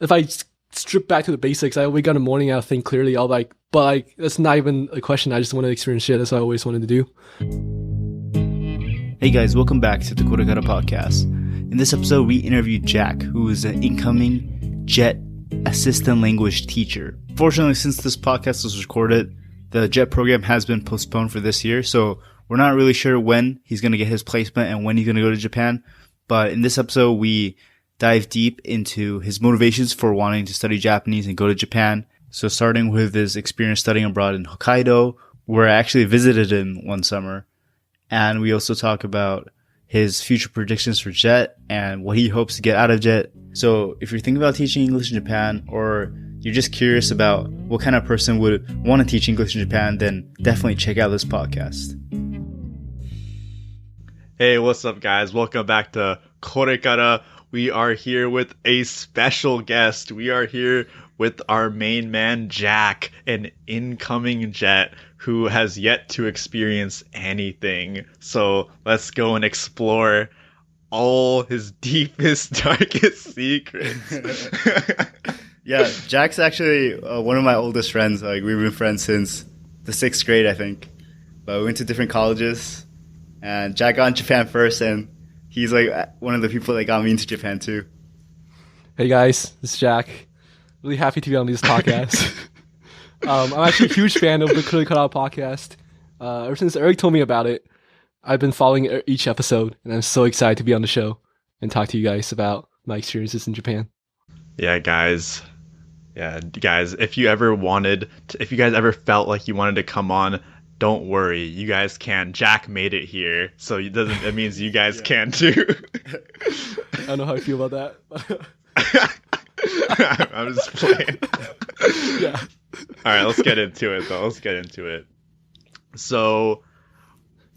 if I strip back to the basics, I wake up in the morning and I think clearly. I'll like, but like that's not even a question. I just want to experience shit. That's what I always wanted to do. Hey guys, welcome back to the KoreKara Podcast. In this episode, we interviewed Jack, who is an incoming JET assistant language teacher. Fortunately, since this podcast was recorded, the JET program has been postponed for this year, so we're not really sure when he's going to get his placement and when he's going to go to Japan. But in this episode, we dive deep into his motivations for wanting to study Japanese and go to Japan. So starting with his experience studying abroad in Hokkaido, where I actually visited him one summer. And we also talk about his future predictions for JET and what he hopes to get out of JET. So if you're thinking about teaching English in Japan, or you're just curious about what kind of person would want to teach English in Japan, then definitely check out this podcast. Hey, what's up, guys? Welcome back to KoreKara. We are here with a special guest. We are here with our main man, Jack, an incoming JET who has yet to experience anything. So let's go and explore all his deepest, darkest secrets. Yeah, Jack's actually one of my oldest friends. Like, we've been friends since the 6th grade, I think. But we went to different colleges. And Jack got in Japan first, and he's like one of the people that got me into Japan too. Hey guys, this is Jack. Really happy to be on this podcast. I'm actually a huge fan of the KoreKara Podcast. Ever since Eric told me about it, I've been following each episode, and I'm so excited to be on the show and talk to you guys about my experiences in Japan. Yeah, guys, if you guys ever felt like you wanted to come on, don't worry, you guys can. Jack made it here, so it means you guys can too. I don't know how I feel about that. I'm just playing. Yeah. All right, let's get into it though. So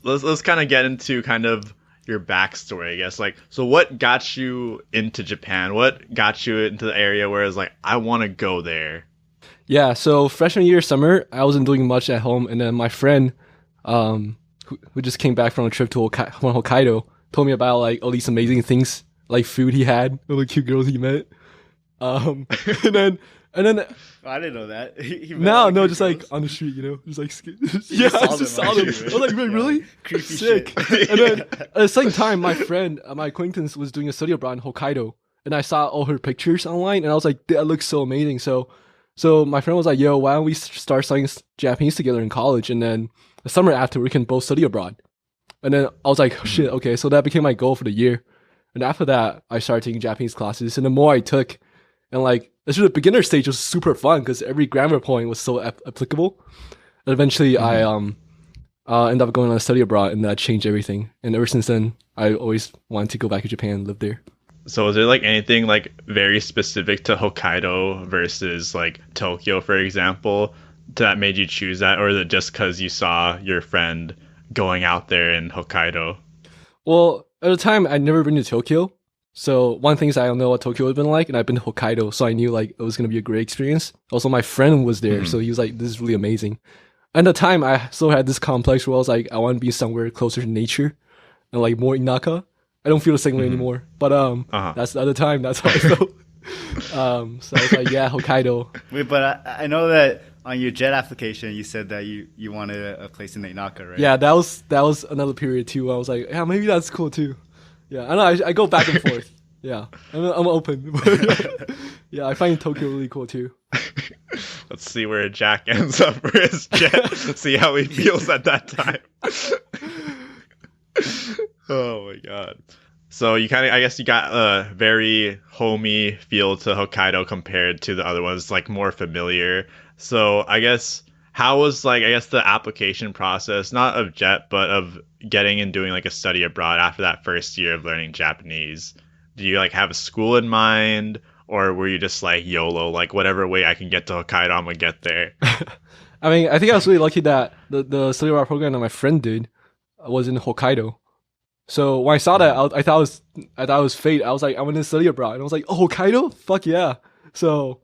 let's kind of get into kind of your backstory, I guess. Like, so what got you into Japan? What got you into the area where it's like, I want to go there? Yeah, so freshman year summer, I wasn't doing much at home, and then my friend, who just came back from a trip to Hokkaido, told me about like all these amazing things, like food he had, all the cute girls he met, and then I didn't know that. No, just like on the street, just like yeah, I just saw them. I was like, wait, really? Creepy Sick. shit. And then at the same time, my friend, my acquaintance, was doing a study abroad in Hokkaido, and I saw all her pictures online, and I was like, that looks so amazing. So my friend was like, yo, why don't we start studying Japanese together in college? And then the summer after, we can both study abroad. And then I was like, shit, okay. So that became my goal for the year. And after that, I started taking Japanese classes. And the more I took, and like, the beginner stage was super fun because every grammar point was so applicable. And eventually, I ended up going on a study abroad, and that changed everything. And ever since then, I always wanted to go back to Japan and live there. So is there like anything like very specific to Hokkaido versus like Tokyo, for example, that made you choose that? Or is it just because you saw your friend going out there in Hokkaido? Well, at the time, I'd never been to Tokyo. So one thing is I don't know what Tokyo would have been like, and I've been to Hokkaido, so I knew like it was going to be a great experience. Also, my friend was there, so he was like, this is really amazing. And at the time, I still had this complex where I was like, I want to be somewhere closer to nature and like more inaka. I don't feel the same way anymore, but that's at the time, that's how I felt. So I was like, yeah, Hokkaido. Wait, but I know that on your JET application, you said that you wanted a place in the Inaka, right? Yeah, that was another period too. I was like, yeah, maybe that's cool too. Yeah, I know. I go back and forth. Yeah, I'm open. Yeah, I find Tokyo really cool too. Let's see where Jack ends up for his JET. Let's see how he feels at that time. Oh my god. So you kind of, I guess you got a very homey feel to Hokkaido compared to the other ones, like more familiar. So I guess how was like, I guess the application process, not of JET, but of getting and doing like a study abroad after that first year of learning Japanese? Do you like have a school in mind, or were you just like YOLO, like whatever way I can get to Hokkaido, I'm gonna get there? I mean, I think I was really lucky that the study abroad program that my friend did was in Hokkaido. So when I saw that, I thought it was fate. I was like, I want to study abroad, and I was like, oh, Hokkaido, fuck yeah. So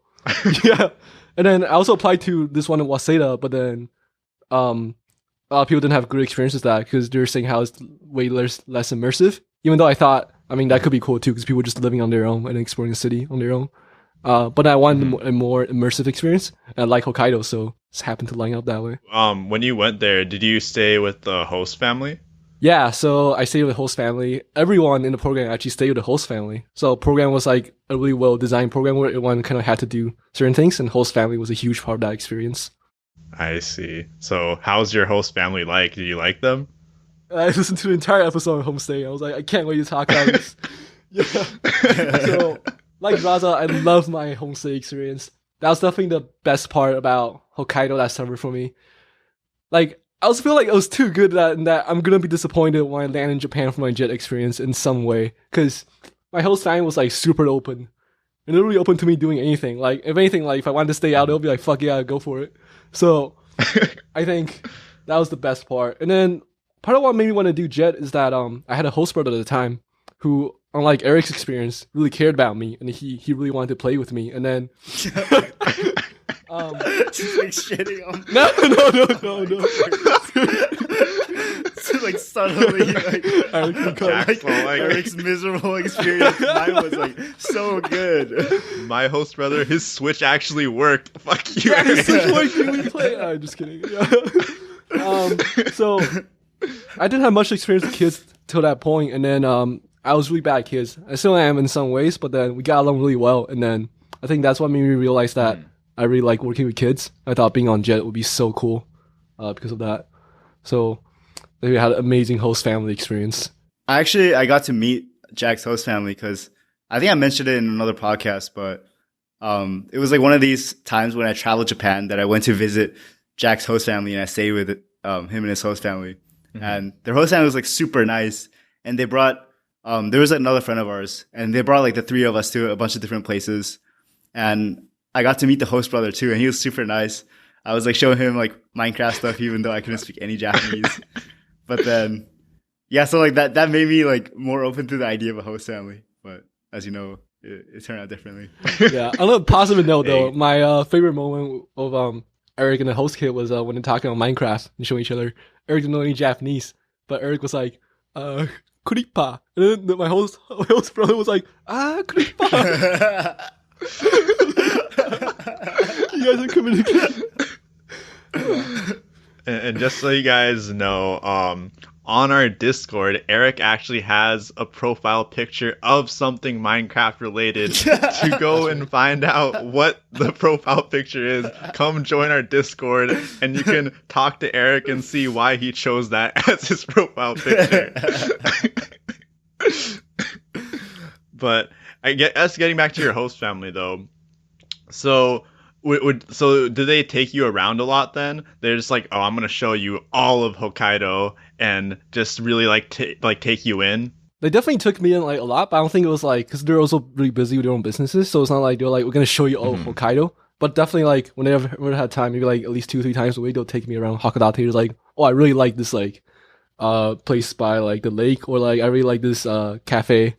yeah, and then I also applied to this one in Waseda, but then a lot of people didn't have good experiences with that because they're saying how it's way less immersive. Even though I thought, I mean, that could be cool too because people were just living on their own and exploring the city on their own. But I wanted a more immersive experience. And I like Hokkaido, so just happened to line up that way. When you went there, did you stay with the host family? Yeah, so I stayed with the host family. Everyone in the program actually stayed with the host family. So the program was like a really well-designed program where everyone kind of had to do certain things, and host family was a huge part of that experience. I see. So how's your host family like? Did you like them? I listened to the entire episode of Homestay. I was like, I can't wait to talk about this. Yeah. So, like Raza, I love my homestay experience. That was definitely the best part about Hokkaido that summer for me. Like, I also feel like it was too good that I'm gonna be disappointed when I land in Japan for my jet experience in some way. Because my host family was like super open. And literally open to me doing anything. Like, if anything, like if I wanted to stay out, they'll be like, fuck yeah, go for it. So, I think that was the best part. And then, part of what made me want to do jet is that I had a host brother at the time who, unlike Eric's experience, really cared about me, and he really wanted to play with me. And then Just like shitting on. no. Just like subtly, like Eric's miserable experience. Mine was like so good. My host brother, his Switch actually worked. Fuck you. Yeah, his Switch working. We play. I'm just kidding. Yeah. So I didn't have much experience with kids till that point, and then I was really bad at kids. I still am in some ways, but then we got along really well, and then I think that's what made me realize that I really like working with kids. I thought being on jet would be so cool because of that. So we had an amazing host family experience. I got to meet Jack's host family because I think I mentioned it in another podcast, but it was like one of these times when I traveled Japan that I went to visit Jack's host family, and I stayed with him and his host family. And their host family was like super nice, and they brought there was another friend of ours, and they brought like the three of us to a bunch of different places, and I got to meet the host brother too, and he was super nice. I was like showing him like Minecraft stuff, even though I couldn't speak any Japanese. But then, yeah, so like that made me like more open to the idea of a host family. But as you know, it turned out differently. Yeah, on a positive note though, my favorite moment of Eric and the host kid was when they're talking about Minecraft and showing each other. Eric didn't know any Japanese, but Eric was like, Kuripa. And then my host brother was like, Kuripa. You guys are communicating. And just so you guys know, on our Discord, Eric actually has a profile picture of something Minecraft related. To go and find out what the profile picture is, come join our Discord, and you can talk to Eric and see why he chose that as his profile picture. But I get us getting back to your host family though. So so did they take you around a lot then? They're just like, oh, I'm gonna show you all of Hokkaido and just really like take you in. They definitely took me in like a lot, but I don't think it was like because they're also really busy with their own businesses, so it's not like they're like we're gonna show you all of Hokkaido. But definitely like when they ever had time, maybe like at least 2-3 times a week, they'll take me around Hakodate. It's like, oh, I really like this like place by like the lake, or like I really like this cafe,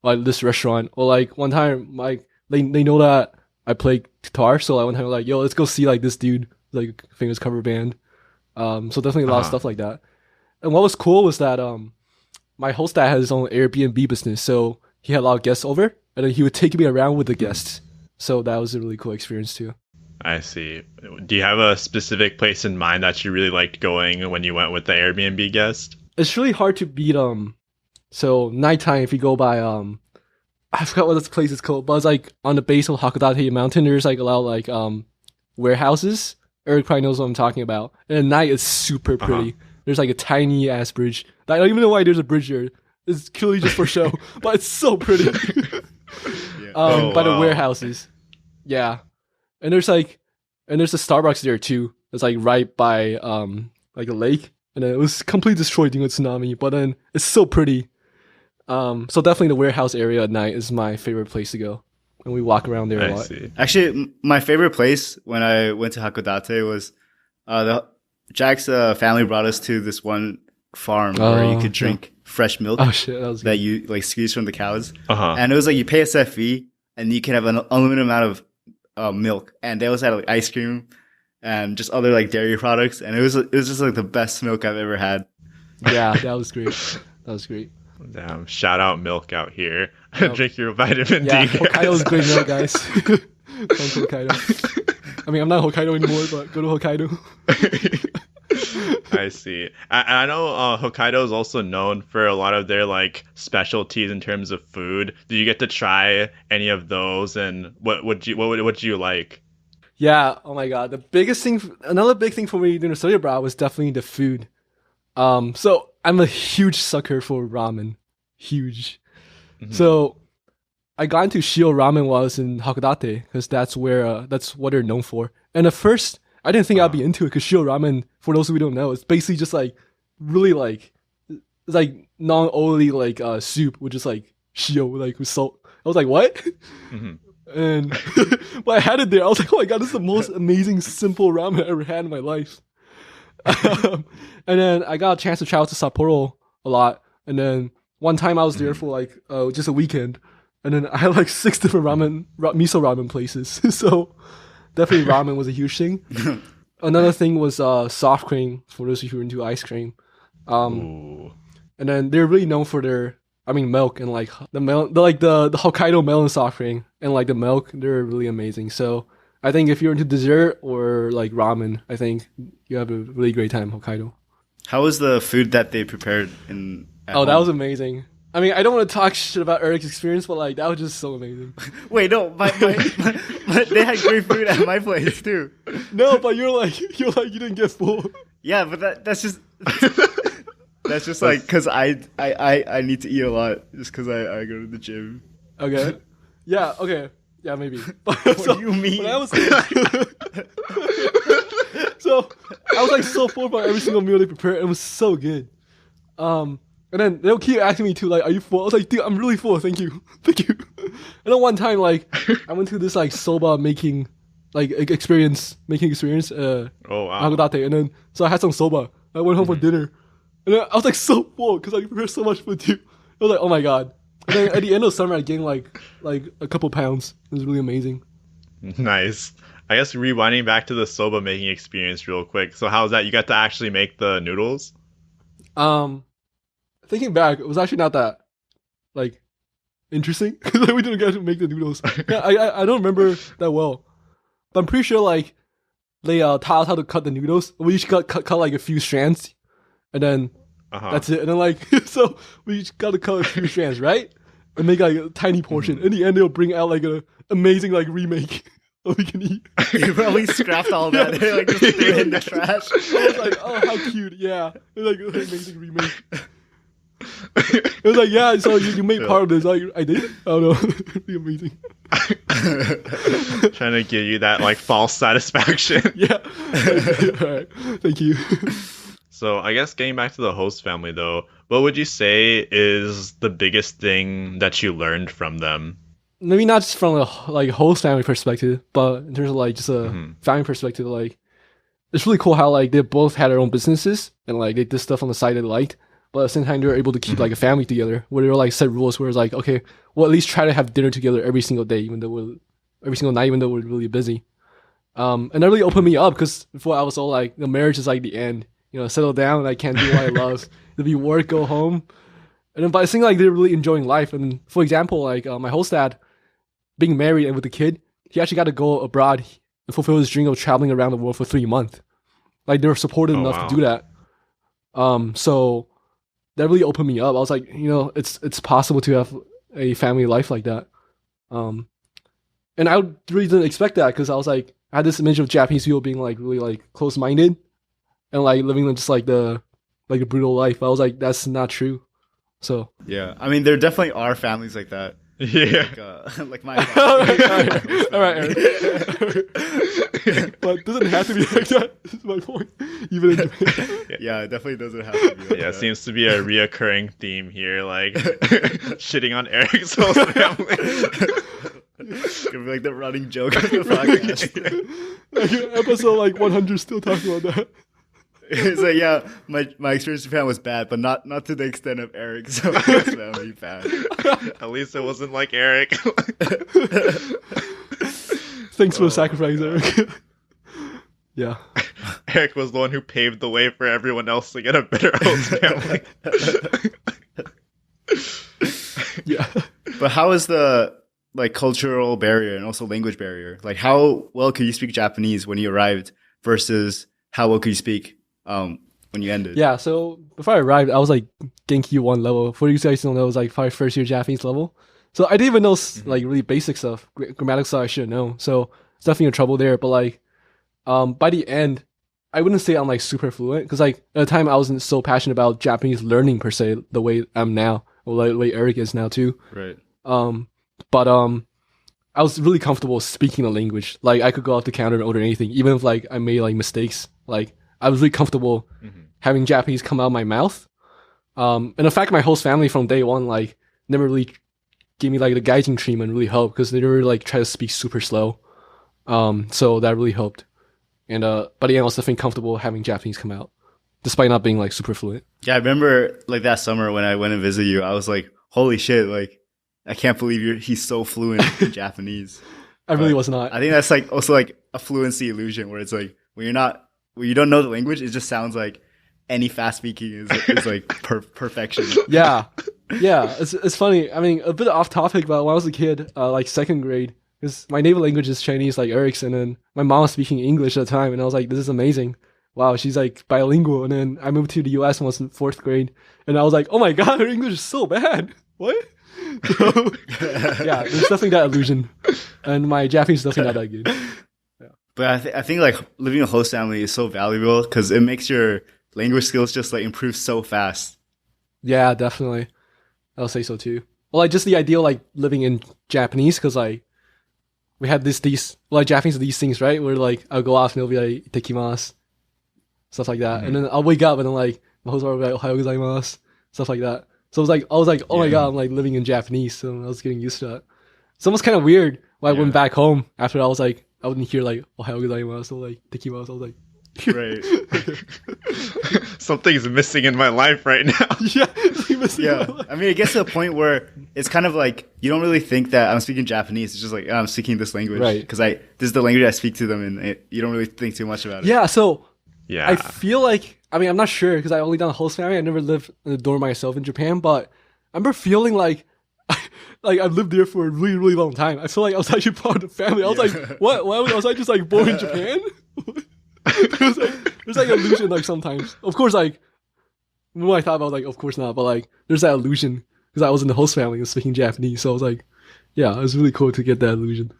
like this restaurant, or like one time like they know that I play guitar, so I went time like, yo, let's go see like this dude, like famous cover band. So definitely a lot of stuff like that. And what was cool was that my host dad had his own Airbnb business, so he had a lot of guests over, and then he would take me around with the guests. So that was a really cool experience too. I see. Do you have a specific place in mind that you really liked going when you went with the Airbnb guest? It's really hard to beat so nighttime if you go by I forgot what this place is called, but it's like on the base of Hakodate Mountain. There's like a lot of like warehouses. Eric probably knows what I'm talking about. And at night it's super pretty. There's like a tiny ass bridge. I don't even know why there's a bridge there. It's purely just for show, but it's so pretty. By the warehouses. Yeah. And there's a Starbucks there too. It's like right by like a lake. And then it was completely destroyed during a tsunami, but then it's so pretty. So definitely the warehouse area at night is my favorite place to go. And we walk around there a lot. See. Actually, my favorite place when I went to Hakodate was Jack's family brought us to this one farm where you could drink fresh milk that you like squeeze from the cows. And it was like you pay a set fee and you can have an unlimited amount of milk. And they also had like ice cream and just other like dairy products. And it was just like the best milk I've ever had. Yeah, that was great. That was great. Damn, shout out milk out here. Yep. Drink your vitamin Yeah, D. Hokkaido's great milk, guys. Come to Hokkaido. I mean, I'm not Hokkaido anymore, but go to Hokkaido. I see. I know Hokkaido is also known for a lot of their like specialties in terms of food. Do you get to try any of those? And what would you like? Yeah, oh my god. Another big thing for me during the study abroad was definitely the food. So I'm a huge sucker for ramen. Huge. Mhm. So I got into Shio Ramen while I was in Hakodate because that's what they're known for. And at first, I didn't think I'd be into it because Shio Ramen, for those who don't know, it's basically just like really like it's like non-oily like soup with just like shio like with salt. I was like, what? Mhm. And but I had it there. I was like, oh my god, this is the most amazing simple ramen I ever had in my life. And then I got a chance to travel to Sapporo a lot. And then one time I was there for like just a weekend. And then I had like 6 different miso ramen places. So definitely ramen was a huge thing. Another thing was soft cream for those who are into ice cream. Ooh. And then they're really known for their, milk and like the Hokkaido melon soft cream and like the milk. They're really amazing. So I think if you're into dessert or like ramen, I think you have a really great time in Hokkaido. How was the food that they prepared in? At That home? was amazing. I mean, I don't want to talk shit about Eric's experience, but like that was just so amazing. Wait, no, my they had great food at my place too. No, but you're like you didn't get full. Yeah, but that's just like because I need to eat a lot just because I go to the gym. Okay. Yeah. Okay. Yeah. Maybe. What do you mean? When I was so I was like so full about every single meal they prepared. It was so good. And then they'll keep asking me too, like, "Are you full?" I was like, "Dude, I'm really full. Thank you, thank you." And then one time, like, I went to this like soba making, experience. Oh wow. Hakodate, and then so I had some soba. I went home for dinner, and then I was like so full because I prepared so much food too. I was like, "Oh my god!" And then at the end of summer, I gained like a couple pounds. It was really amazing. Nice. I guess rewinding back to the soba making experience real quick. So how was that? You got to actually make the noodles? Thinking back, it was actually not that like interesting because we didn't get to make the noodles. Yeah, I don't remember that well, but I'm pretty sure like they taught us how to cut the noodles. We each cut like a few strands, and then that's it. And then like so we each got to cut a few strands, right? And make like a tiny portion. In the end, they'll bring out like a amazing like remake that we can eat. You probably scrapped all that. They like just threw it in the trash. I was like, oh, how cute! Yeah, it's like an amazing remake. It was like, yeah, so you made part of this. Like, I did? I don't know. It'd be amazing. Trying to give you that like false satisfaction. Yeah. All right. Thank you. So I guess getting back to the host family though, what would you say is the biggest thing that you learned from them? Maybe not just from a like host family perspective, but in terms of like just a family perspective, like it's really cool how like they both had their own businesses and like they did stuff on the side they liked. But at the same time, they were able to keep like a family together, where they were like set rules, where it's like, okay, well at least try to have dinner together every single day, every single night, even though we're really busy. And that really opened me up because before I was all like, the marriage is like the end, settle down, and I can't do what I love. It'll be work, go home, and then but I think like they're really enjoying life. And for example, like my host dad, being married and with a kid, he actually got to go abroad and fulfill his dream of traveling around the world for 3 months. Like they were supported enough to do that. So that really opened me up. I was like, it's possible to have a family life like that. And I really didn't expect that because I was like, I had this image of Japanese people being like really like close-minded and like living just like a brutal life. I was like, that's not true. So yeah, I mean, there definitely are families like that. Yeah. Like my all right, Eric. But it doesn't have to be like that. That's my point. Even in Japan. Yeah, it definitely doesn't have to be like Yeah, that. it seems to be a reoccurring theme here, like shitting on Eric's whole family. It's gonna be like the running joke of the podcast. Like episode like 100 still talking about that. It's like, yeah, my experience in Japan was bad, but not to the extent of Eric's family bad. At least it wasn't like Eric. Thanks for the sacrifice, Eric. Yeah. Eric was the one who paved the way for everyone else to get a better host family. Yeah. But how is the like cultural barrier and also language barrier? Like how well could you speak Japanese when you arrived versus how well could you speak when you ended? Yeah, so before I arrived, I was like Genki 1 level. For you guys don't know, it was like probably first year Japanese level. So I didn't even know like really basic stuff, grammatical stuff I should know. So it's definitely trouble there. But like by the end, I wouldn't say I'm like super fluent because like at the time I wasn't so passionate about Japanese learning per se the way I'm now, or like the way Eric is now too. Right. But I was really comfortable speaking the language. Like I could go out to counter and order anything, even if like I made like mistakes. Like I was really comfortable having Japanese come out of my mouth. And in fact, my host family from day one like never really gave me like the gaijin treatment, really helped because they never like try to speak super slow. So that really helped. And but yeah, I was definitely comfortable having Japanese come out, despite not being like super fluent. Yeah, I remember like that summer when I went and visited you, I was like, holy shit, like I can't believe he's so fluent in Japanese. I really was not. I think that's like also like a fluency illusion where it's like when you don't know the language, it just sounds like any fast speaking is like perfection. Yeah. It's funny. I mean, a bit off topic, but when I was a kid, like second grade, because my native language is Chinese, like Eric's, and then my mom was speaking English at the time, and I was like, this is amazing. Wow, she's like bilingual. And then I moved to the US and was in fourth grade, and I was like, oh my god, her English is so bad. What? So, yeah, there's definitely that illusion, and my Japanese is definitely not that good. Yeah. But I think like living in a host family is so valuable because it makes your language skills just like improve so fast. Yeah, definitely. I'll say so too. Well, like just the idea of like living in Japanese, because like we had these like Japanese these things, right? Where like I'll go off and it'll be like "itekimasu," stuff like that, and then I'll wake up and then like my host will be like "ohayou gozaimasu," stuff like that. So I was like, oh my god, I'm like living in Japanese, so I was getting used to that. It's almost kind of weird when I went back home after I was like, I wouldn't hear like "ohayou gozaimasu" or like "itekimasu." I was like, right. Something's missing in my life right now. Yeah. I mean, it gets to a point where it's kind of like you don't really think that I'm speaking Japanese. It's just like I'm speaking this language, right? Because this is the language I speak to them, and you don't really think too much about it. Yeah. So Yeah. I feel like, I mean, I'm not sure because I only done a host family. I never lived in a dorm myself in Japan, but I remember feeling like I've lived there for a really, really long time. I feel like I was actually part of the family. I was like, what? Why was I just like born in Japan? There's like illusion like sometimes. Of course, like when I thought about like, of course not, but like there's that illusion because I was in the host family and speaking Japanese. So I was like, yeah, it was really cool to get that illusion.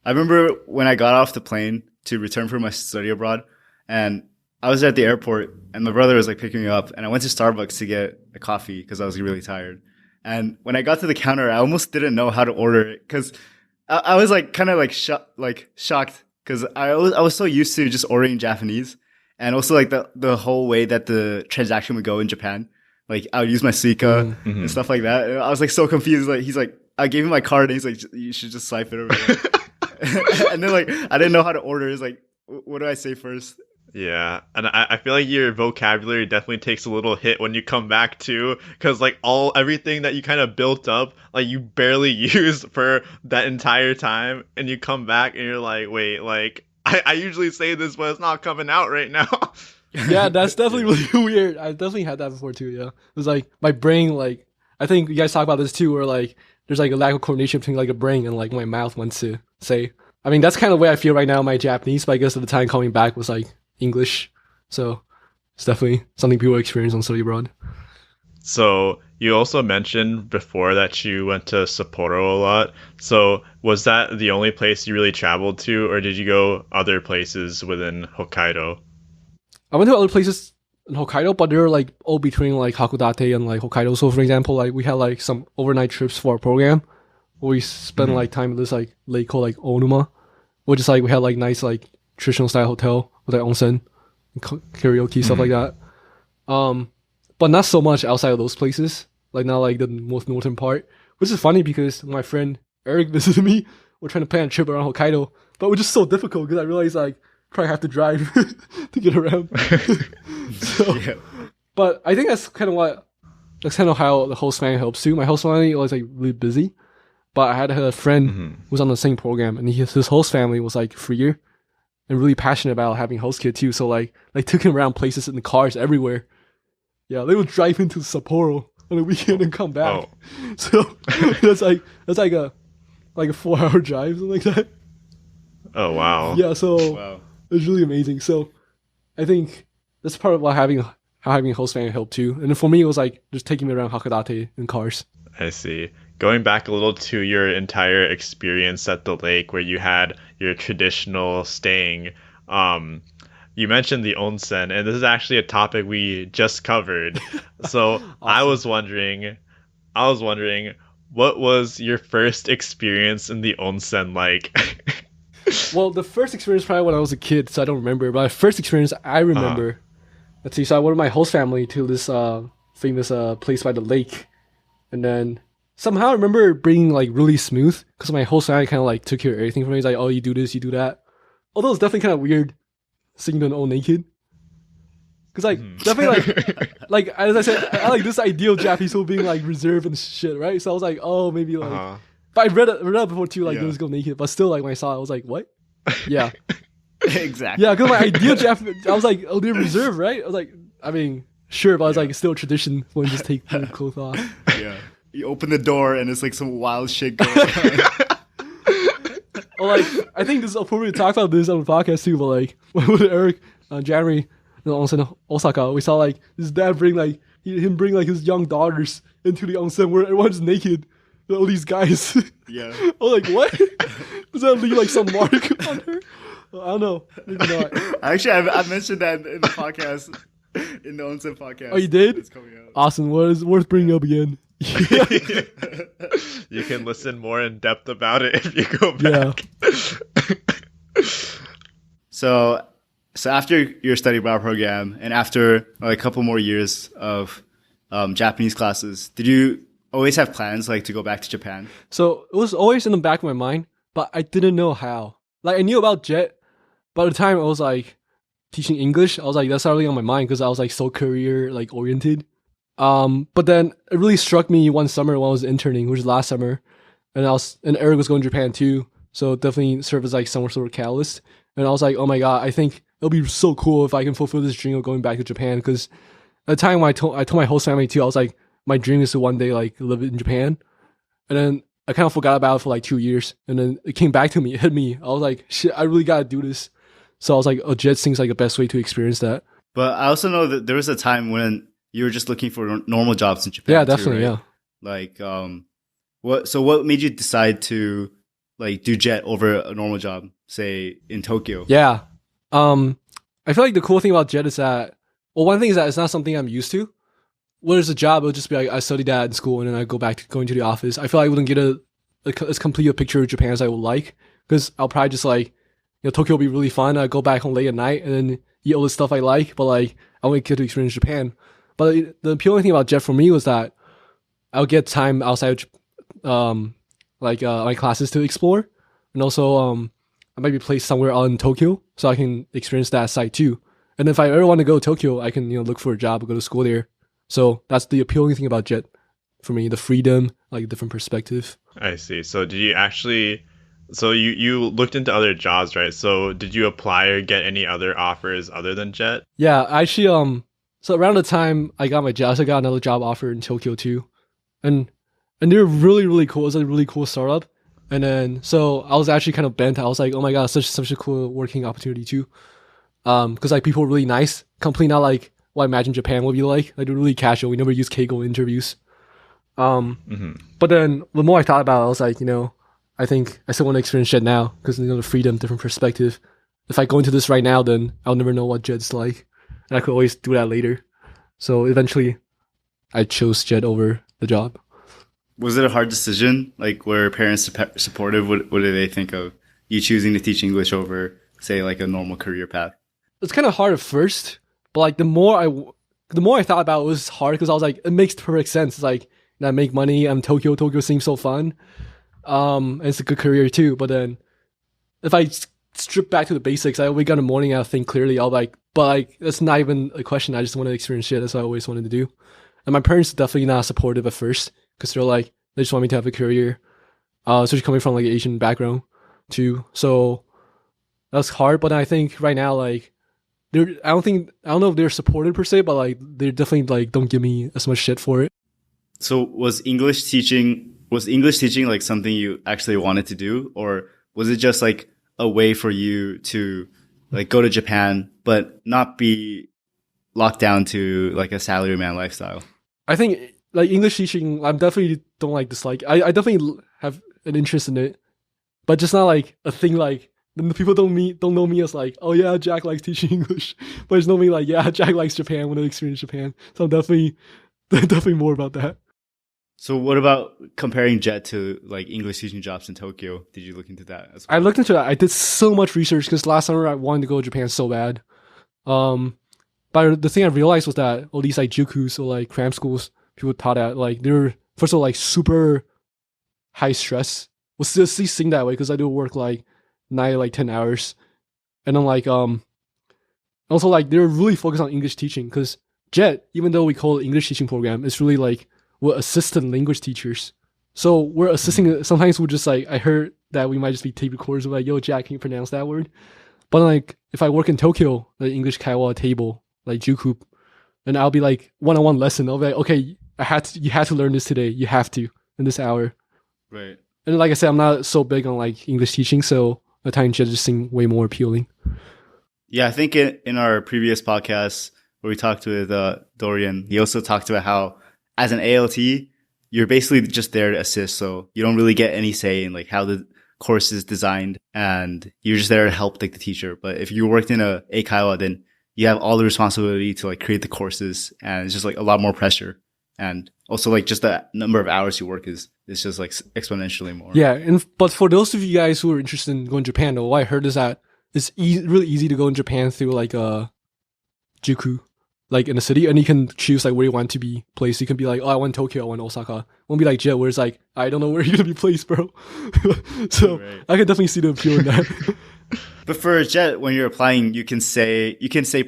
I remember when I got off the plane to return from my study abroad, and I was at the airport, and my brother was like picking me up, and I went to Starbucks to get a coffee because I was really tired. And when I got to the counter, I almost didn't know how to order it because I was like kind of like shocked because I was so used to just ordering Japanese, and also like the whole way that the transaction would go in Japan. Like I would use my Suica and stuff like that. And I was like so confused. Like he's like, I gave him my card, and he's like, you should just swipe it over there. And then like I didn't know how to order. It's like, what do I say first? Yeah, and I feel like your vocabulary definitely takes a little hit when you come back too, because like everything that you kind of built up, like you barely used for that entire time, and you come back and you're like, wait, like I usually say this, but it's not coming out right now. Yeah, that's definitely really weird. I definitely had that before too. Yeah, it was like my brain, like I think you guys talk about this too, where like there's like a lack of coordination between like a brain and like my mouth wants to say. I mean, that's kind of the way I feel right now in my Japanese, but I guess at the time coming back was like English, so it's definitely something people experience on study abroad. So you also mentioned before that you went to Sapporo a lot. So was that the only place you really traveled to, or did you go other places within Hokkaido? I went to other places in Hokkaido, but they're like all between like Hakodate and like Hokkaido. So for example, like we had like some overnight trips for our program where we spent like time in this like lake called like Onuma, which is like we had like nice like traditional style hotel with like onsen and karaoke, stuff like that. But not so much outside of those places, like not like the most northern part, which is funny because my friend Eric visited me. We're trying to plan a trip around Hokkaido, but we're just so difficult because I realized like probably have to drive to get around. So, yeah. But I think that's kind of how the host family helps too. My host family was like really busy, but I had a friend who was on the same program, and his host family was like freer and really passionate about having host kid too. So like took him around places in the cars everywhere. Yeah, they would drive into Sapporo on the weekend and come back. Oh. So that's like a 4-hour drive, something like that. Oh wow. Yeah, so Wow. it's really amazing. So I think that's part of why having a host family helped too. And then for me, it was like just taking me around Hakodate in cars. I see. Going back a little to your entire experience at the lake where you had your traditional staying, you mentioned the onsen, and this is actually a topic we just covered. So Awesome. I was wondering, what was your first experience in the onsen like? Well, the first experience probably when I was a kid, so I don't remember. But my first experience I remember. Let's see. So I went with my host family to this famous place by the lake, and then somehow I remember being like really smooth because my host family kind of like took care of everything for me. He's like, "Oh, you do this, you do that." Although it's definitely kind of weird seeing them all naked. Cause like definitely like as I said, I like this ideal Japanese people being like reserved and shit, right? So I was like, oh, maybe like. But I read it before too, like girls go naked. But still, like when I saw it, I was like, what? Yeah. Exactly. Yeah, because my ideal Japanese, I was like, oh, they're reserved, right? I was like, I mean, sure, but I was like, it's still a tradition when you just take your clothes off. Yeah. You open the door and it's like some wild shit going on. Well, like, I think this is appropriate to talk about this on the podcast too, but like, with Eric on January, in onsen Osaka, we saw like his dad bring like, him bring like his young daughters into the onsen where everyone's naked. All these guys. Yeah. I was like, what? Does that leave like some mark on her? I don't know. Maybe not. Actually, I mentioned that in the podcast, in the Onsen podcast. Oh, you did? It's coming out. Awesome. Well, it's worth bringing up again. You can listen more in depth about it if you go back. Yeah. So after your study abroad program and after like a couple more years of Japanese classes, did you always have plans like to go back to Japan? So it was always in the back of my mind, but I didn't know how. Like I knew about Jet, but at the time I was like teaching English. I was like, that's not really on my mind because I was like so career like oriented. But then it really struck me one summer when I was interning, which was last summer, and Eric was going to Japan too. So it definitely served as like some sort of catalyst. And I was like, oh my god, I think it'll be so cool if I can fulfill this dream of going back to Japan. Because at the time when I told my host family too, I was like, my dream is to one day like live in Japan. And then I kind of forgot about it for like 2 years. And then it came back to me, it hit me. I was like, shit, I really gotta do this. So I was like, oh, jet seems like the best way to experience that. But I also know that there was a time when you were just looking for normal jobs in Japan. Yeah, definitely, too, right? yeah. Like, what made you decide to like do jet over a normal job, say in Tokyo? Yeah. I feel like the cool thing about jet is that, well, one thing is that it's not something I'm used to. When it's a job, it'll just be like I studied that in school and then I go back to going to the office. I feel like I wouldn't get as complete a picture of Japan as I would like, because I'll probably just like, Tokyo will be really fun. I go back home late at night and then eat all the stuff I like, but like I won't get to experience Japan. But the appealing thing about jet for me was that I'll get time outside my classes to explore, and also I might be placed somewhere out in Tokyo so I can experience that side too. And if I ever want to go to Tokyo, I can look for a job or go to school there. So that's the appealing thing about jet for me, the freedom, like a different perspective. I see. So did you actually, so you looked into other jobs, right? So did you apply or get any other offers other than jet? Yeah, actually, so around the time I got my job, I got another job offer in Tokyo too. And they're really, really cool. It's a really cool startup. And then, so I was actually kind of bent. I was like, oh my God, such a cool working opportunity too. Cause like people are really nice, completely not like what I imagine Japan would be like. Like they're really casual. We never use Keigo interviews. But then the more I thought about it, I was like, I think I still want to experience jet now because the freedom, different perspective. If I go into this right now, then I'll never know what jet's like, and I could always do that later. So eventually, I chose jet over the job. Was it a hard decision? Like, were parents supportive? What did they think of you choosing to teach English over, say, like a normal career path? It's kind of hard at first, but like the more I thought about it, it was hard because I was like, it makes perfect sense. It's like, I make money. I'm Tokyo. Tokyo seems so fun. And it's a good career too. But then, if I strip back to the basics, I wake up in the morning and I think clearly. I'll like, but like that's not even a question. I just want to experience shit. That's what I always wanted to do. And my parents definitely not supportive at first because they're like, they just want me to have a career. Especially coming from like an Asian background too. So that's hard. But I think right now, like, I don't know if they're supportive per se, but like they definitely like don't give me as much shit for it. So was English teaching like something you actually wanted to do, or was it just like a way for you to like go to Japan but not be locked down to like a salaryman lifestyle? I think like English teaching, I definitely don't like dislike. I definitely have an interest in it, but just not like a thing like the people don't know me as like, oh yeah, Jack likes teaching English, but it's know me like, yeah, Jack likes Japan, want to experience Japan. So I'm definitely more about that. So what about comparing Jet to like English teaching jobs in Tokyo? Did you look into that as well? I looked into that. I did so much research because last summer I wanted to go to Japan so bad. But the thing I realized was that all these like jukus or like cram schools people taught at, like they're first of all like super high stress. Well, still seem that way because I do work like 9 like 10 hours, and then like also like they're really focused on English teaching because Jet, even though we call it English teaching program, it's really like we're assistant language teachers. So we're assisting. Sometimes we're just like, I heard that we might just be taking courses like, yo, Jack, can you pronounce that word? But like, if I work in Tokyo, the English Kaiwa table, like Juku, and I'll be like one-on-one lesson. I'll be like, okay, you had to learn this today. You have to in this hour. Right. And like I said, I'm not so big on like English teaching, so the time Jet just seem way more appealing. Yeah, I think in our previous podcast where we talked with Dorian, he also talked about how as an ALT, you're basically just there to assist. So you don't really get any say in like how the course is designed, and you're just there to help like the teacher. But if you worked in a Kaiwa, then you have all the responsibility to like create the courses, and it's just like a lot more pressure. And also like just the number of hours you work is just like exponentially more. Yeah, but for those of you guys who are interested in going to Japan, though, what I heard is that it's really easy to go in Japan through like a Juku, like in the city, and you can choose like where you want to be placed. You can be like, oh, I want Tokyo, I want Osaka. Won't be like Jet, where it's like, I don't know where you're gonna be placed, bro. So right. I can definitely see the appeal in that. But for Jet, when you're applying, you can say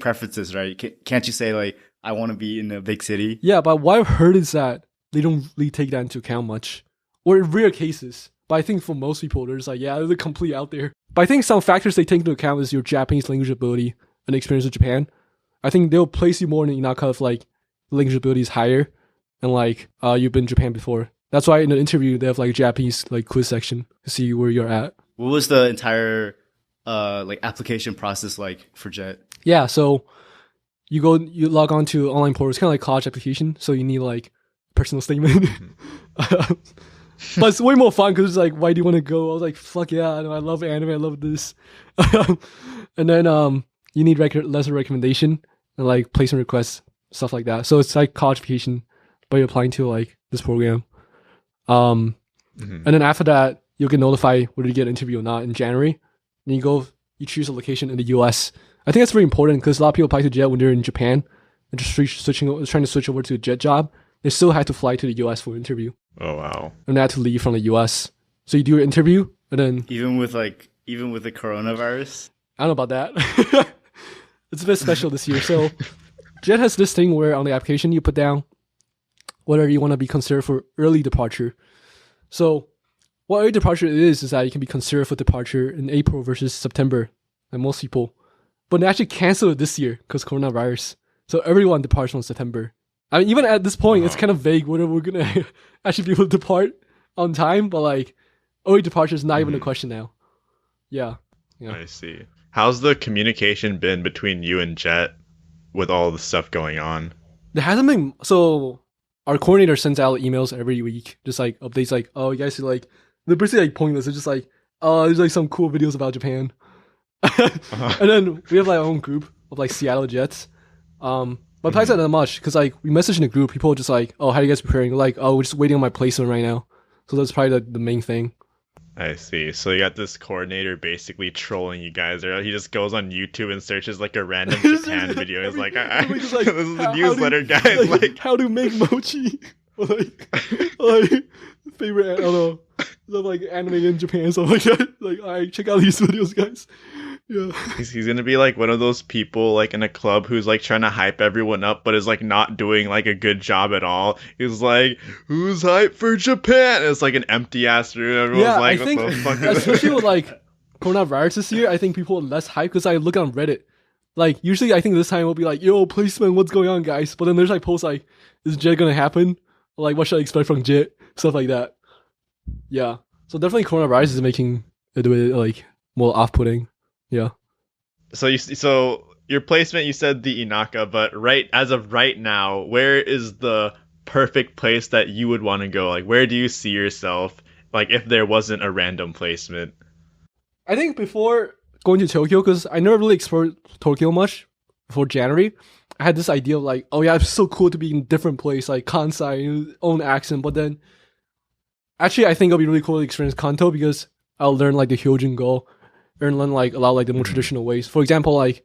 preferences, right? Can't you say like, I want to be in a big city? Yeah, but what I've heard is that they don't really take that into account much, or in rare cases. But I think for most people, there's like, yeah, they're completely out there. But I think some factors they take into account is your Japanese language ability and experience with Japan. I think they'll place you more in Inaka if like language ability is higher and like you've been in Japan before. That's why in the interview they have like Japanese like quiz section to see where you're at. What was the entire like application process like for Jet? Yeah, so you log on to online portal. It's kind of like college application, so you need like personal statement. But it's way more fun because it's like, why do you want to go? I was like, fuck yeah, I love anime, I love this. And then you need letter recommendation and like placement requests, stuff like that. So it's like college application, but you're applying to like this program. And then after that, you'll get notified whether you get an interview or not in January. And you choose a location in the US. I think that's very important because a lot of people apply to Jet when they're in Japan and just trying to switch over to a Jet job. They still have to fly to the US for an interview. Oh wow! And they have to leave from the US. So you do your interview and then even with the coronavirus. I don't know about that. It's a bit special this year. So Jet has this thing where on the application you put down whether you want to be considered for early departure. So what early departure is that you can be considered for departure in April versus September, like most people. But they actually canceled it this year because coronavirus. So everyone departs from September. I mean, even at this point, it's kind of vague whether we're going to actually be able to depart on time. But like, early departure is not even a question now. Yeah. I see. How's the communication been between you and Jet with all the stuff going on? There hasn't been. So our coordinator sends out emails every week, just like updates like, oh, you guys are like, they're basically like pointless. It's just like, oh, there's like some cool videos about Japan. And then we have like our own group of like Seattle Jets. But besides that, not much because like we message in the group, people are just like, oh, how are you guys preparing? We're like, oh, we're just waiting on my placement right now. So that's probably the main thing. I see. So you got this coordinator basically trolling you guys. Or he just goes on YouTube and searches like a random Japan video. He's like, this is the newsletter, guys. Like how to make mochi. Or like favorite, I don't know, stuff like anime in Japan, stuff like that. Like, all right, check out these videos, guys. Yeah. He's gonna be like one of those people like in a club who's like trying to hype everyone up but is like not doing like a good job at all. He's like, who's hype for Japan? And it's like an empty ass room. Everyone's like, what the fuck is especially with like coronavirus this year, I think people are less hyped because I look on Reddit. Like usually I think this time we'll be like, yo, placement, what's going on, guys? But then there's like posts like, is Jet gonna happen? Like, what should I expect from JIT? Stuff like that. Yeah. So definitely coronavirus is making it like more off-putting. Yeah. So your placement, you said the Inaka, but as of right now, where is the perfect place that you would want to go? Like, where do you see yourself? Like, if there wasn't a random placement. I think before going to Tokyo, because I never really explored Tokyo much before January, I had this idea of like, oh yeah, it's so cool to be in a different place, like Kansai, own accent. But then, actually, I think it'll be really cool to experience Kanto because I'll learn like the Hyojin-go, learn like a lot of, like the more traditional ways. For example, like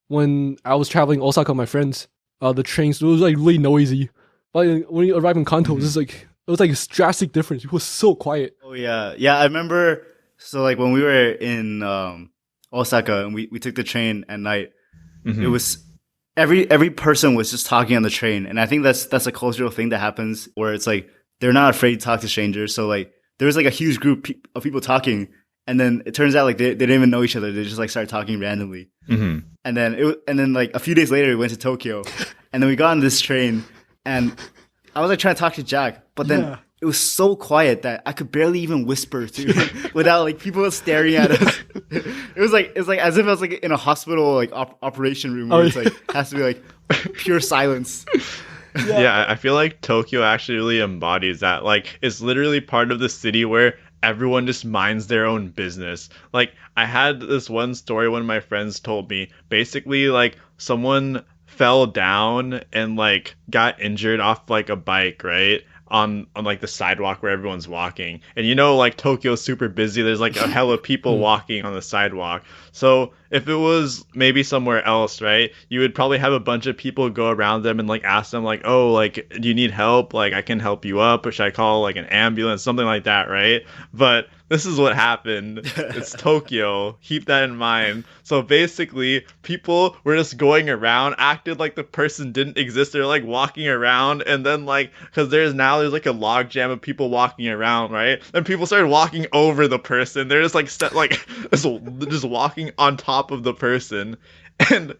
when I was traveling Osaka with my friends, the trains, it was like really noisy. But when you arrive in Kanto, it was like a drastic difference. It was so quiet. Oh yeah, yeah. I remember. So like when we were in Osaka and we took the train at night, it was every person was just talking on the train, and I think that's a cultural thing that happens where it's like they're not afraid to talk to strangers. So like there was like a huge group of people talking, and then it turns out like they didn't even know each other. They just like started talking randomly, and then like a few days later we went to Tokyo, and then we got on this train, and I was like trying to talk to Jack, but then it was so quiet that I could barely even whisper to him without like people staring at us. It's like as if I was like in a hospital like operation room where it's like has to be like pure silence. Yeah, I feel like Tokyo actually really embodies that. Like, it's literally part of the city where everyone just minds their own business. Like, I had this one story one of my friends told me. Basically, like, someone fell down and like got injured off like a bike, right? On like the sidewalk where everyone's walking. And you know, like Tokyo's super busy. There's like a hell of people walking on the sidewalk. So if it was maybe somewhere else, right, you would probably have a bunch of people go around them and like ask them like, oh, like, do you need help? Like, I can help you up, or should I call like an ambulance? Something like that, right? But this is what happened. It's Tokyo. Keep that in mind. So basically, people were just going around, acted like the person didn't exist. They're like walking around, and then like, because there's like a log jam of people walking around, right? And people started walking over the person. They're just like just walking on top of the person, and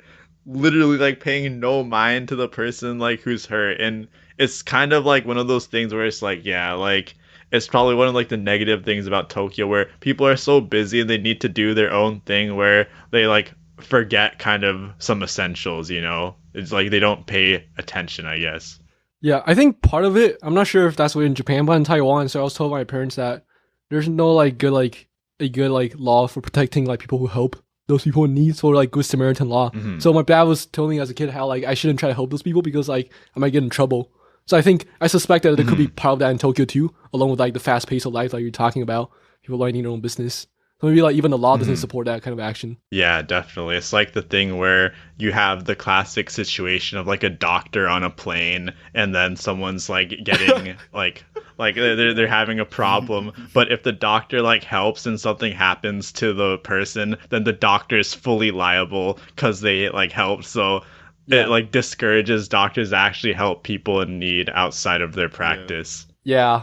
literally like paying no mind to the person like who's hurt. And it's kind of like one of those things where it's like, yeah, like, it's probably one of like the negative things about Tokyo, where people are so busy and they need to do their own thing, where they like forget kind of some essentials, you know? It's like they don't pay attention, I guess. Yeah, I think part of it, I'm not sure if that's what in Japan, but in Taiwan, so I was told by my parents that there's no like good law for protecting like people who help those people in need, so like Good Samaritan law. So my dad was telling me as a kid how like I shouldn't try to help those people because like I might get in trouble. So I suspect that there could be part of that in Tokyo too, along with like the fast pace of life that you're talking about, people minding their own business. So maybe like even the law doesn't support that kind of action. Yeah, definitely. It's like the thing where you have the classic situation of like a doctor on a plane, and then someone's like getting like they're having a problem, but if the doctor like helps and something happens to the person, then the doctor is fully liable because they like helped. So it like discourages doctors to actually help people in need outside of their practice. Yeah.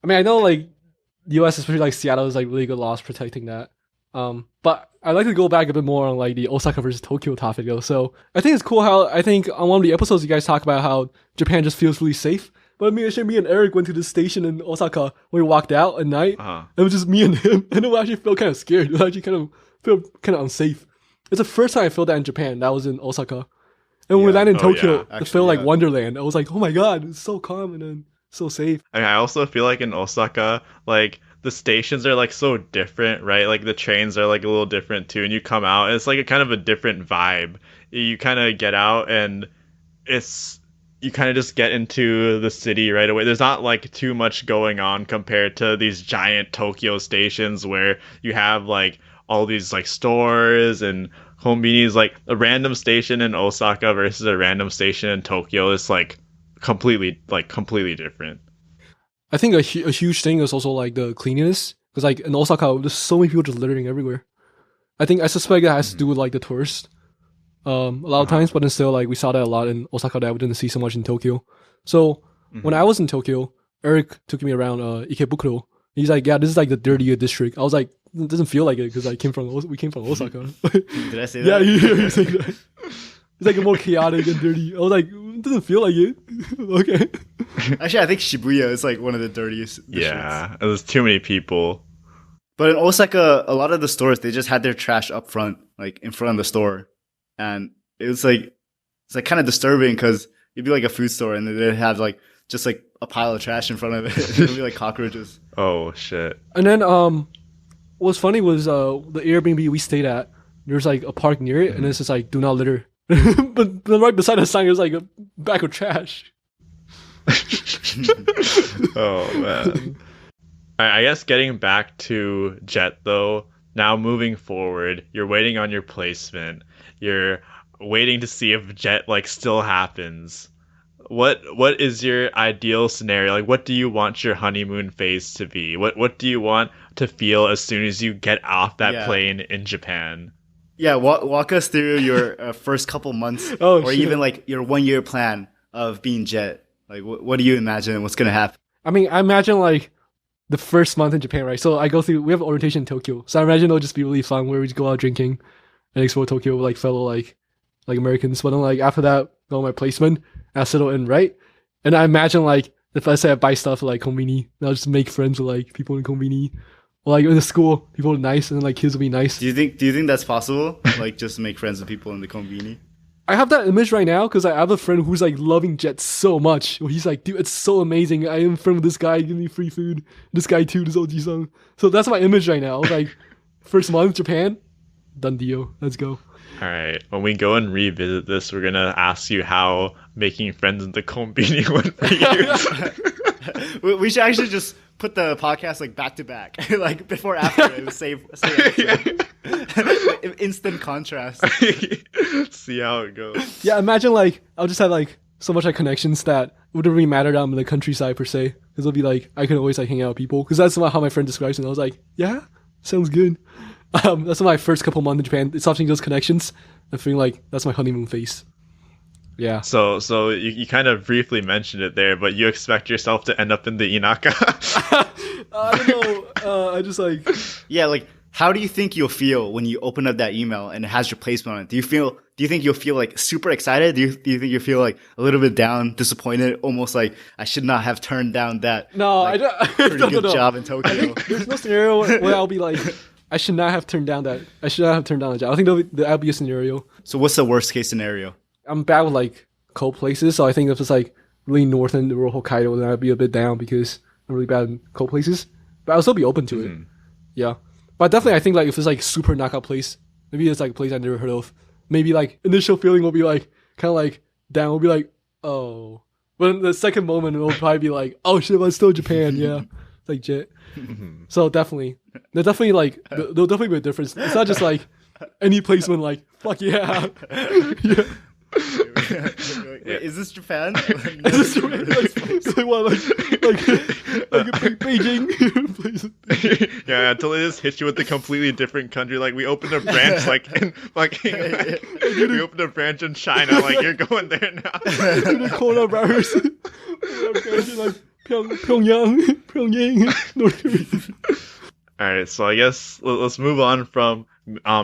I mean, I know like the US, especially like Seattle, is like really good laws protecting that. But I'd like to go back a bit more on like the Osaka versus Tokyo topic though. So I think it's cool how I think on one of the episodes you guys talk about how Japan just feels really safe. But me and Eric went to the station in Osaka when we walked out at night. It was just me and him, and I actually felt kind of scared. I actually kind of feel kind of unsafe. It's the first time I felt that in Japan. That was in Osaka. And when we landed in Tokyo, it felt like Wonderland. I was like, oh my god, it's so calm and then so safe. I mean, I also feel like in Osaka, like the stations are like so different, right? Like the trains are like a little different too, and you come out and it's like a kind of a different vibe. You kind of get out and you kind of just get into the city right away. There's not like too much going on compared to these giant Tokyo stations where you have like all these like stores and konbinis. Like a random station in Osaka versus a random station in Tokyo is like completely different. I think a huge thing is also like the cleanliness, because like in Osaka there's so many people just littering everywhere. I suspect that has to do with like the tourists a lot of times, but then still like we saw that a lot in Osaka that we didn't see so much in Tokyo. So when I was in Tokyo, Eric took me around Ikebukuro. He's like, yeah, this is like the dirtier district. I was like, it doesn't feel like it because we came from Osaka. Did I say that? Yeah, you say that. It's like more chaotic and dirty. I was like, It doesn't feel like it. Okay. Actually, I think Shibuya is like one of the dirtiest. Yeah, there's too many people. But in Osaka, a lot of the stores, they just had their trash up front, like in front of the store. And it's like kind of disturbing because it'd be like a food store and they'd have like just like a pile of trash in front of it. It'd be like cockroaches. Oh shit. And then what's funny was the Airbnb we stayed at, there's like a park near it, and it's just like do not litter. But then right beside the sign, there's like a bag of trash. Oh man. I guess getting back to Jet though, now moving forward, you're waiting on your placement. You're waiting to see if Jet like still happens. What is your ideal scenario? Like what do you want your honeymoon phase to be? What do you want to feel as soon as you get off that plane in Japan? Yeah, walk us through your first couple months or even like your 1 year plan of being Jet. Like what do you imagine? What's going to happen? I mean, I imagine like the first month in Japan, right? So we have orientation in Tokyo. So I imagine it'll just be really fun where we just go out drinking and explore Tokyo with like fellow like Americans. But then like after that, go on my placement, I settle in, right? And I imagine like if I say I buy stuff at like konbini, I'll just make friends with like people in konbini. Or like in the school, people are nice and like kids will be nice. Do you think that's possible? Like just make friends with people in the konbini? I have that image right now because I have a friend who's like loving Jet so much. Where he's like, dude, it's so amazing. I am friend with this guy, give me free food. This guy too, this OG-san. So that's my image right now. Like, first month Japan, done deal. Let's go. All right. When we go and revisit this, we're gonna ask you how making friends in the konbini went for you. We should actually just put the podcast like back to back, like before after it was save instant contrast. See how it goes. Yeah, imagine like I'll just have like so much like connections that it wouldn't really matter that I'm in the countryside per se, because it'll be like I can always like hang out with people, because that's how my friend describes it. And I was like, yeah, sounds good. That's my first couple months in Japan. It's often those connections. I feel like that's my honeymoon phase. Yeah. So you kind of briefly mentioned it there, but you expect yourself to end up in the Inaka? I don't know. I just like... Yeah, like, how do you think you'll feel when you open up that email and it has your placement on it? Do you think you'll feel like super excited? Do you think you'll feel like a little bit down, disappointed, almost like I should not have turned down that pretty good job in Tokyo? There's no scenario where I'll be like, I should not have turned down that. I should not have turned down the job. I think that'll be a scenario. So what's the worst case scenario? I'm bad with like cold places, so I think if it's like really northern rural Hokkaido, then I'd be a bit down because I'm really bad in cold places. But I'll still be open to it. Yeah. But definitely I think like if it's like super knockout place, maybe it's like a place I never heard of. Maybe like initial feeling will be like kind of like down, will be like, oh. But in the second moment it'll probably be like, oh shit, but it's still Japan, yeah. It's like Jet. So definitely. There'll definitely be a difference. It's not just like any placement like, fuck yeah. Yeah. Wait, is this Japan? No, is this Japan? Like Beijing? Yeah, until they just hit you with a completely different country. Like we opened a branch, like in fucking. We opened a branch in China. Like you're going there now. The coronavirus. Like Pyongyang, North Korea. All right, so I guess let's move on from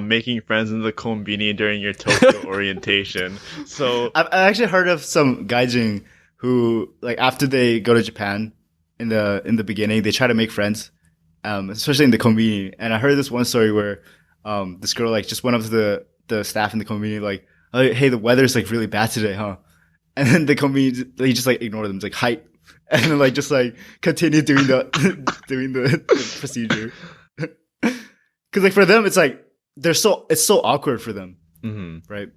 making friends in the konbini during your Tokyo orientation. So I've actually heard of some gaijin who, like, after they go to Japan in the beginning, they try to make friends, especially in the konbini. And I heard this one story where this girl like just went up to the staff in the konbini like, oh, hey, the weather's like really bad today, huh? And then the konbini, they just like ignore them. It's like, hi. And then like just like continue doing the procedure. Cause like for them, it's like, it's so awkward for them. Right?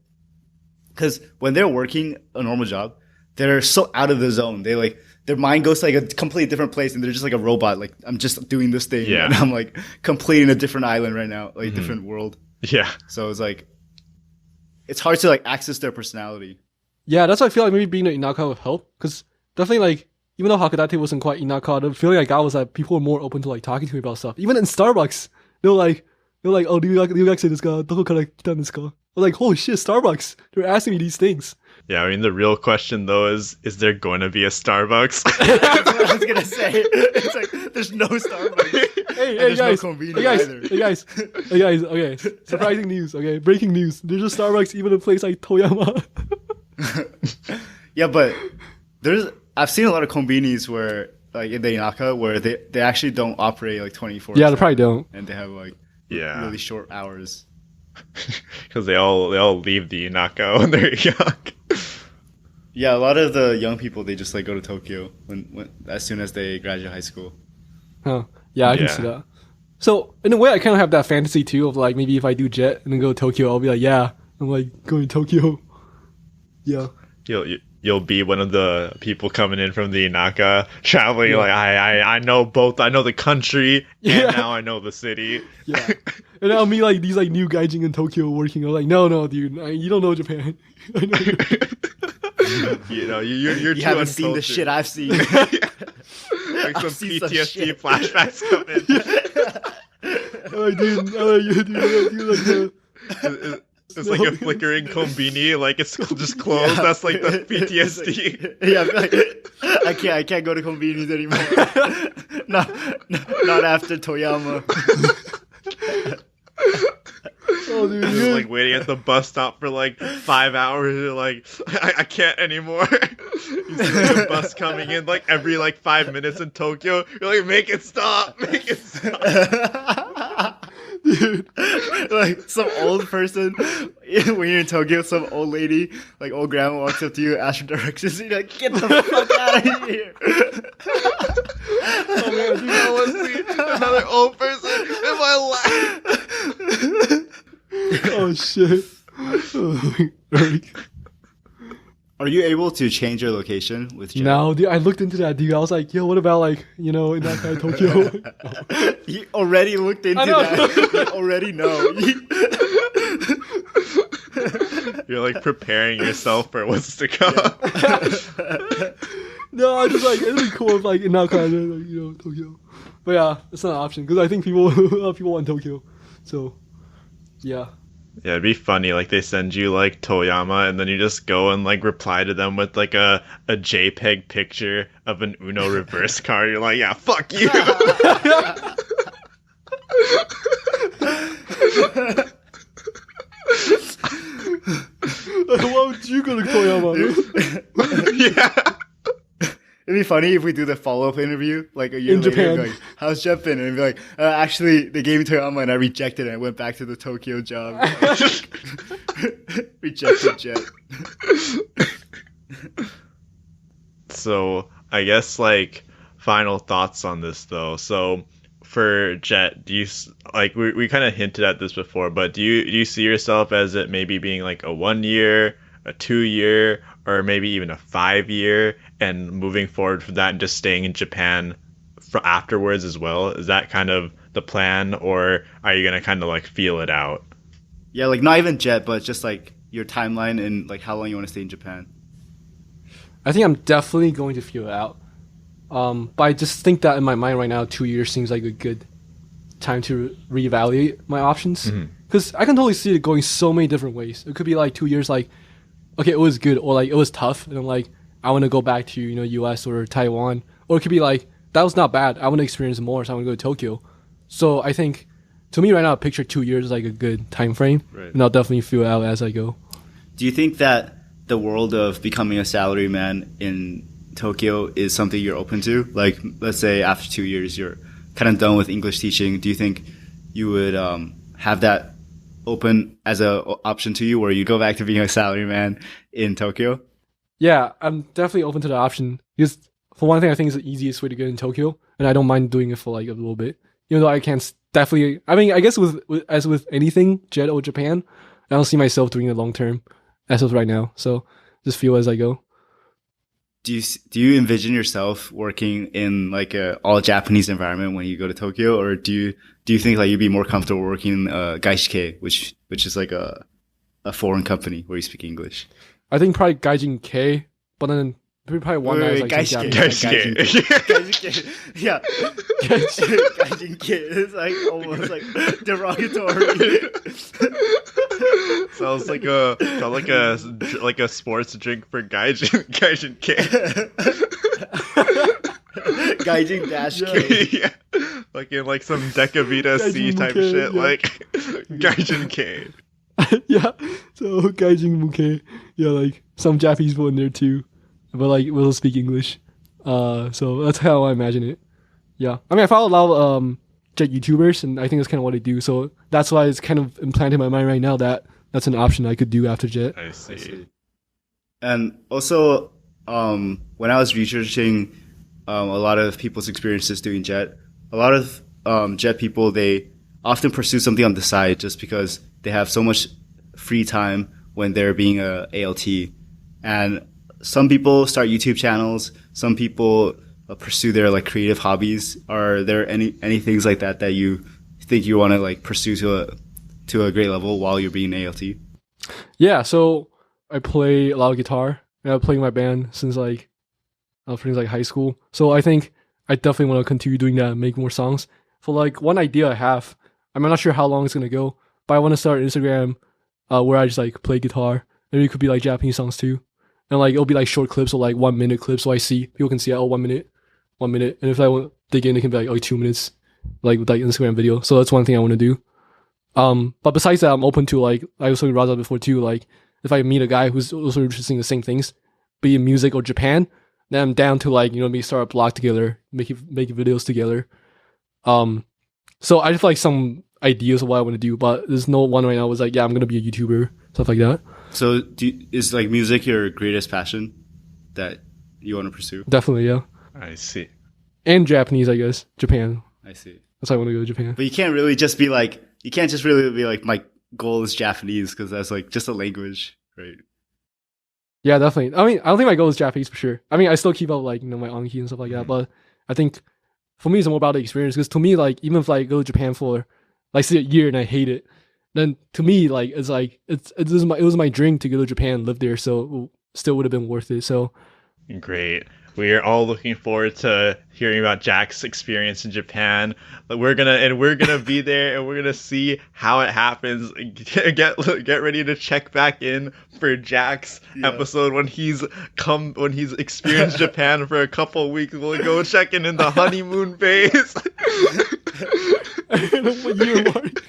Cause when they're working a normal job, they're so out of the zone. They like, their mind goes to like a completely different place and they're just like a robot. Like, I'm just doing this thing. Yeah. And I'm like completing a different island right now, like a different world. Yeah. So it's like, it's hard to like access their personality. Yeah, that's why I feel like maybe being an Inaka would help. Cause definitely like, even though Hakodate wasn't quite Inaka, the feeling I got was that people were more open to like talking to me about stuff. Even in Starbucks, they're like, oh, do you like say this guy? KoreKara Podcast. I was like, holy shit, Starbucks. They're asking me these things. Yeah, I mean, the real question though is there going to be a Starbucks? That's what I was gonna say. It's like there's no Starbucks. Hey guys. Okay, surprising news. Okay, breaking news. There's a Starbucks even in a place like Toyama. Yeah, but I've seen a lot of konbinis where like in the Inaka where they actually don't operate like 24. Yeah, they probably don't. And they have like Yeah, really short hours. because they all leave the Inaka when they're young. Yeah, a lot of the young people they just like go to Tokyo when as soon as they graduate high school. Huh. Yeah, I can see that. So in a way, I kind of have that fantasy too of like maybe if I do jet and then go to Tokyo, I'll be like, yeah, I'm like going to Tokyo. Yeah. You'll be one of the people coming in from the Inaka, traveling like I know both. I know the country and now I know the city. Yeah. And I'll meet like these like new gaijin in Tokyo working. I'm like, no, dude, you don't know Japan. I know you know, you're you haven't seen the shit I've seen. Like some PTSD flashbacks come in. Like, dude, it's like a flickering konbini, like it's just closed. That's like the PTSD. I can't go to konbinis anymore. not after Toyama. Oh, dude, You're like waiting at the bus stop for like 5 hours. You're like, I can't anymore. You see like a bus coming in like every like 5 minutes in Tokyo. You're like, make it stop. Dude, like some old person when you're in Tokyo, some old lady, like old grandma walks up to you, asks for directions, and you're like, get the fuck out of here. Oh man, dude, I want to see another old person in my life. Oh shit. Are you able to change your location with Jet? No, dude, I looked into that, dude. I was like, yo, what about like, in that kind of Tokyo? You already looked into that. You already know. You're like preparing yourself for what's to come. No, I just like, it'd be cool if like in that kind of like, Tokyo. But yeah, it's not an option because I think a lot of people want Tokyo. So, yeah. Yeah, it'd be funny. Like they send you like Toyama, and then you just go and like reply to them with like a JPEG picture of an Uno reverse card. You're like, yeah, fuck you. Why would you go to Toyama? Yeah. It'd be funny if we do the follow-up interview like a year in later. Japan. Like, how's Jeff been? And be like, actually, they gave me Toyama and I rejected it. I went back to the Tokyo job. Rejected Jet. So I guess like final thoughts on this though. So for Jet, do you like we kind of hinted at this before, but do you see yourself as it maybe being like a 1 year, a 2 year, or maybe even a 5 year, and moving forward from that and just staying in Japan for afterwards as well? Is that kind of the plan, or are you gonna kind of like feel it out? Yeah, like not even Jet, but just like your timeline and like how long you want to stay in Japan. I think I'm definitely going to feel it out. But I just think that in my mind right now, 2 years seems like a good time to reevaluate my options. Because I can totally see it going so many different ways. It could be like 2 years, like, okay, it was good, or like it was tough, and I'm like, I want to go back to US or Taiwan, or it could be like that was not bad. I want to experience more, so I want to go to Tokyo. So I think, to me right now, picture 2 years is like a good time frame, and I'll definitely feel it out as I go. Do you think that the world of becoming a salaryman in Tokyo is something you're open to? Like, let's say after 2 years, you're kind of done with English teaching. Do you think you would have that open as a option to you, where you go back to being a salaryman in Tokyo? Yeah, I'm definitely open to the option because for one thing, I think it's the easiest way to get in Tokyo, and I don't mind doing it for like a little bit. Even though I can't definitely, I mean, I guess as with anything, Jet or Japan, I don't see myself doing it long term as of right now. So just feel as I go. Do you envision yourself working in like a all Japanese environment when you go to Tokyo, or do you think like you'd be more comfortable working in Gaishike, which is like a foreign company where you speak English? I think probably Gaijin K, but then probably one that is like Gaishike. Yeah. Gaijin K is like almost like derogatory. Sounds like a sports drink for Gaijin K. Gaijin dash K. Yeah. Like in like some Decavita C type K, shit, yeah. like Gaijin K. Yeah, so Gaijin Muke. Yeah, like some Japanese people in there too. but like will speak English. So that's how I imagine it. Yeah, I mean I follow a lot of Jet YouTubers, and I think that's kind of what they do. So that's why it's kind of implanted in my mind right now that that's an option I could do after Jet. I see. And also, when I was researching a lot of people's experiences doing Jet, a lot of Jet people, they often pursue something on the side just because they have so much free time when they're being a ALT. And some people start YouTube channels. Some people pursue their like creative hobbies. Are there any things like that you think you want to like pursue to a great level while you're being an ALT? Yeah, so I play a lot of guitar. And I've played in my band since like high school. So I think I definitely want to continue doing that and make more songs. For like one idea I have, I'm not sure how long it's gonna go, but I want to start an Instagram where I just like play guitar. Maybe it could be like Japanese songs too, and like it'll be like short clips or like 1 minute clips, so people can see 1 minute, and if I want to dig in, it can be like 2 minutes, like with like Instagram video. So that's one thing I want to do. But besides that, I'm open to like I was talking to Raza before too. Like if I meet a guy who's also interested in the same things, be it music or Japan, then I'm down to like maybe start a blog together, make videos together. So I just like some ideas of what I want to do, but there's no one right now was like, yeah, I'm gonna be a YouTuber, stuff like that. So is like music your greatest passion that you want to pursue? Definitely, yeah. I see. And Japanese, I guess. Japan. I see. That's why I want to go to Japan. But you can't just really be like, my goal is Japanese, because that's like just a language, right? Yeah, definitely. I mean, I don't think my goal is Japanese for sure. I mean, I still keep up like my Anki and stuff like that, but I think for me it's more about the experience. Because to me, like even if I go to Japan for like say a year and I hate it, then to me like it was my dream to go to Japan and live there. So it still would have been worth it. So great. We are all looking forward to hearing about Jack's experience in Japan. We're gonna be there, and we're gonna see how it happens. Get ready to check back in for Jack's episode when he's experienced Japan for a couple weeks. We'll go check in the honeymoon phase. What year mark?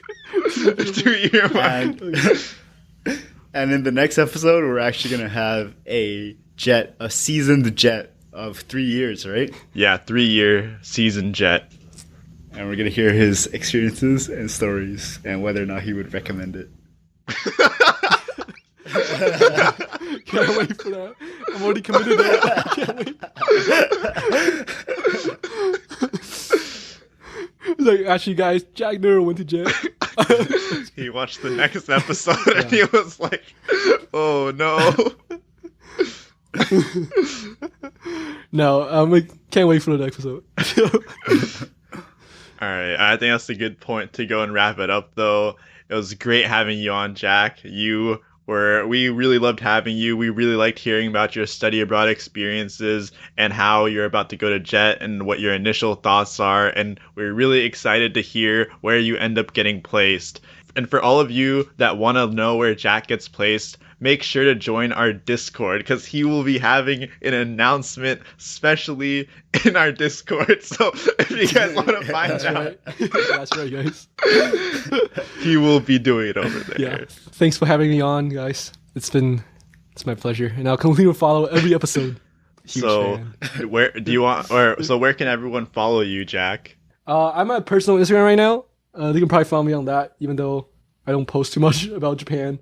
2 year mark. And in the next episode, we're actually gonna have a seasoned Jet of 3 years, right? Yeah, 3-year seasoned Jet. And we're going to hear his experiences and stories and whether or not he would recommend it. Can't wait for that. I'm already committed to that. Can't wait. Like, actually, guys, Jack never went to Jet. He watched the next episode and he was like, oh no. No, I can't wait for the next episode. All right, I think that's a good point to go and wrap it up, though. It was great having you on, Jack. We really loved having you. We really liked hearing about your study abroad experiences and how you're about to go to Jet and what your initial thoughts are. And we're really excited to hear where you end up getting placed. And for all of you that want to know where Jack gets placed, make sure to join our Discord, because he will be having an announcement specially in our Discord. So if you guys want to find out, that's right, guys. He will be doing it over there. Yeah. Thanks for having me on, guys. It's my pleasure, and I'll continue to follow every episode. So where can everyone follow you, Jack? I'm at personal Instagram right now. They can probably follow me on that, even though I don't post too much about Japan.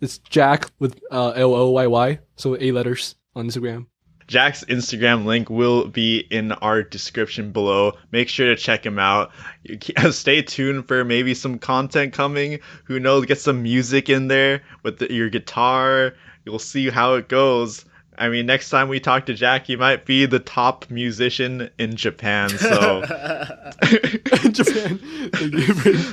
It's Jack with Loyy, so 8 letters on Instagram. Jack's Instagram link will be in our description below. Make sure to check him out. Stay tuned for maybe some content coming. Who knows? Get some music in there with your guitar. You'll see how it goes. I mean, next time we talk to Jack, he might be the top musician in Japan. So,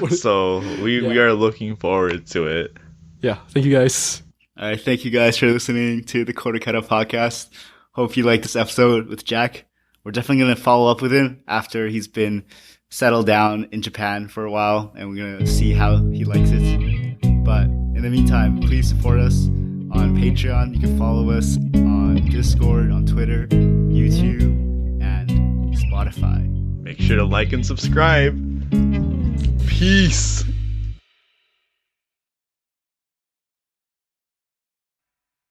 so we are looking forward to it. Yeah, thank you guys. All right, thank you guys for listening to the KoreKara Podcast. Hope you liked this episode with Jack. We're definitely going to follow up with him after he's been settled down in Japan for a while, and we're going to see how he likes it. But in the meantime, please support us on Patreon. You can follow us on Discord, on Twitter, YouTube, and Spotify. Make sure to like and subscribe. Peace.